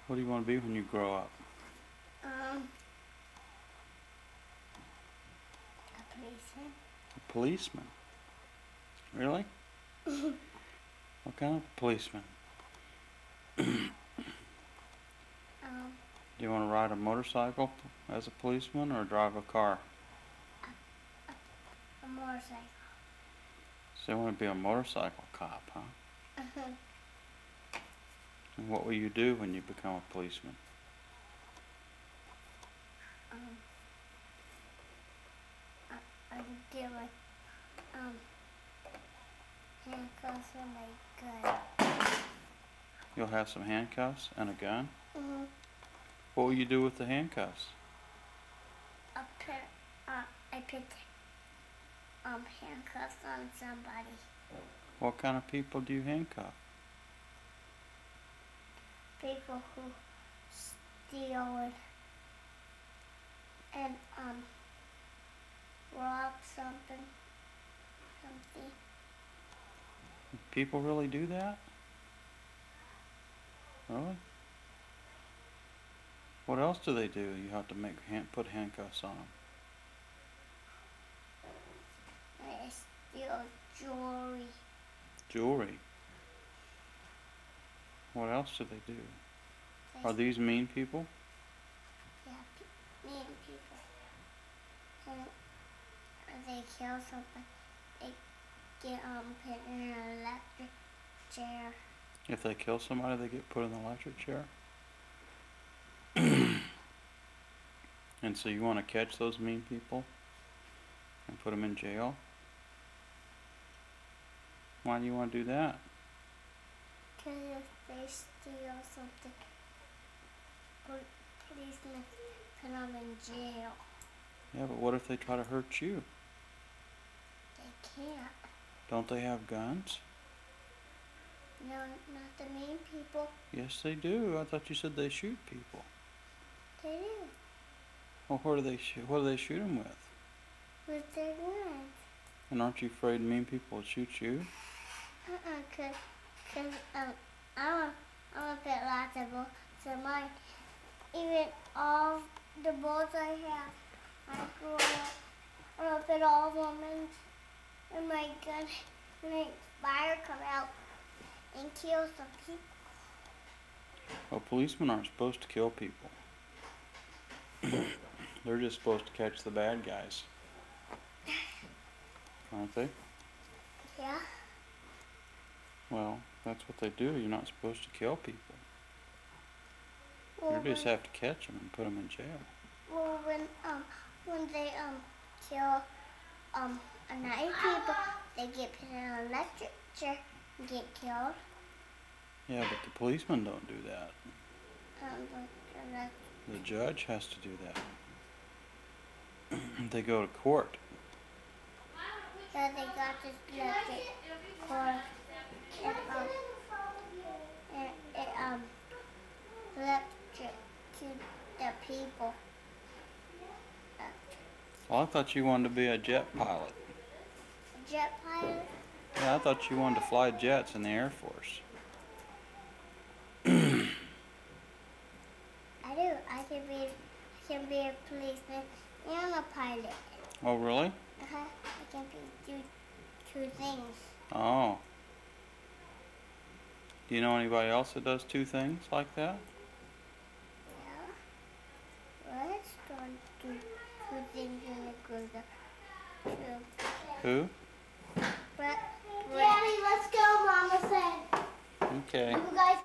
What do you want to be when you grow up? A policeman. A policeman? Really? What kind of policeman? Do you want to ride a motorcycle as a policeman or drive a car? A motorcycle. So you want to be a motorcycle cop, huh? And what will you do when you become a policeman? I would get my handcuffs and my gun. You'll have some handcuffs and a gun? What will you do with the handcuffs? I put handcuffs on somebody. What kind of people do you handcuff? People who steal and rob something. People really do that? Really? What else do they do? You have to put handcuffs on them. They steal jewelry. Jewelry? What else do they do? Are these mean people? Yeah, mean people. And they kill something. They get put in an electric chair. If they kill somebody, they get put in the electric chair? And so you want to catch those mean people and put them in jail? Why do you want to do that? Because if they steal something, policemen put them in jail. Yeah, but what if they try to hurt you? They can't. Don't they have guns? No, not the mean people. Yes, they do. I thought you said they shoot people. They do. Well, what do they shoot them with? With their guns. And aren't you afraid mean people will shoot you? Cause I'm a put lots of bullets in mine. Even all the bullets I have, I'm gonna put all of them in my gun and make fire come out and kill some people. Well, policemen aren't supposed to kill people. They're just supposed to catch the bad guys. Aren't they? Yeah. Well, that's what they do. You're not supposed to kill people. Well, You just have to catch them and put them in jail. Well, when they kill 9 people, they get put in an electric chair and get killed. Yeah, but the policemen don't do that. But The judge has to do that. They go to court. yeah, they got this electric cord and electric to the people. Well, I thought you wanted to be a jet pilot. A jet pilot? Yeah, I thought you wanted to fly jets in the Air Force. I do. I can be a policeman and a pilot. Oh, really? I can do two things. Oh. Do you know anybody else that does two things like that? Yeah. Let's don't do two things in a group. Who? Daddy, let's go, Mama said. Okay. You guys